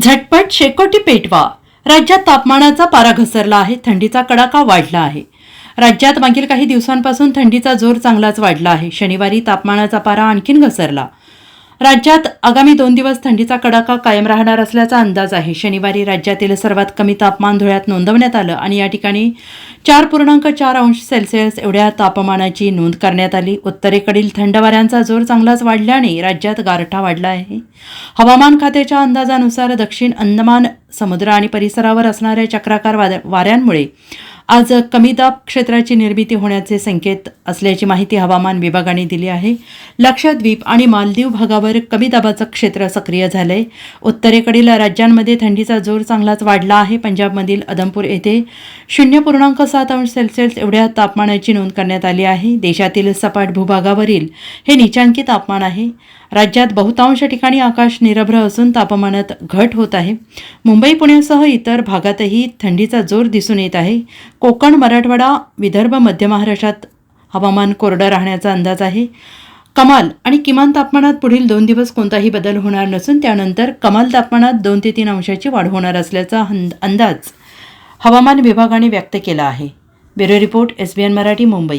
झटपट शेकोटी पेटवा. राज्यात तापमानाचा पारा घसरला आहे. थंडीचा कडाका वाढला आहे. राज्यात मागील काही दिवसांपासून थंडीचा जोर चांगलाच वाढला आहे. शनिवारी तापमानाचा पारा आणखीन घसरला. राज्यात आगामी 2 दिवस थंडीचा कडाका कायम राहणार असल्याचा अंदाज आहे. शनिवारी राज्यातील सर्वात कमी तापमान धुळ्यात नोंदवण्यात आलं आणि या ठिकाणी 4.4 अंश सेल्सिअस एवढ्या तापमानाची नोंद करण्यात आली. उत्तरेकडील थंड वाऱ्यांचा जोर चांगलाच वाढल्याने राज्यात गारठा वाढला आहे. हवामान खात्याच्या अंदाजानुसार दक्षिण अंदमान समुद्र आणि परिसरावर असणाऱ्या चक्राकार वाऱ्यांमुळे आज कमी दाब क्षेत्राची निर्मिती होण्याचे संकेत असल्याची माहिती हवामान विभागाने दिली आहे. लक्षद्वीप आणि मालदीव भागावर कमी दाबाचं क्षेत्र सक्रिय झालंय. उत्तरेकडील राज्यांमध्ये थंडीचा जोर चांगलाच वाढला आहे. पंजाबमधील उधमपूर येथे 0.7 अंश सेल्सिअस एवढ्या तापमानाची नोंद करण्यात आली आहे. देशातील सपाट भूभागावरील हे नीचांकी तापमान आहे. राज्यात बहुतांश ठिकाणी आकाश निरभ्र असून तापमानात घट होत आहे. मुंबई पुण्यासह इतर भागातही थंडीचा जोर दिसून येत आहे. कोकण, मराठवाडा, विदर्भ, मध्य महाराष्ट्रात हवामान कोरडं राहण्याचा अंदाज आहे. कमाल आणि किमान तापमानात पुढील 2 दिवस कोणताही बदल होणार नसून त्यानंतर कमाल तापमानात 2 ते 3 अंशाची वाढ होणार असल्याचा अंदाज हवामान विभागाने व्यक्त केला आहे. Bureau report, SBN Marathi, Mumbai.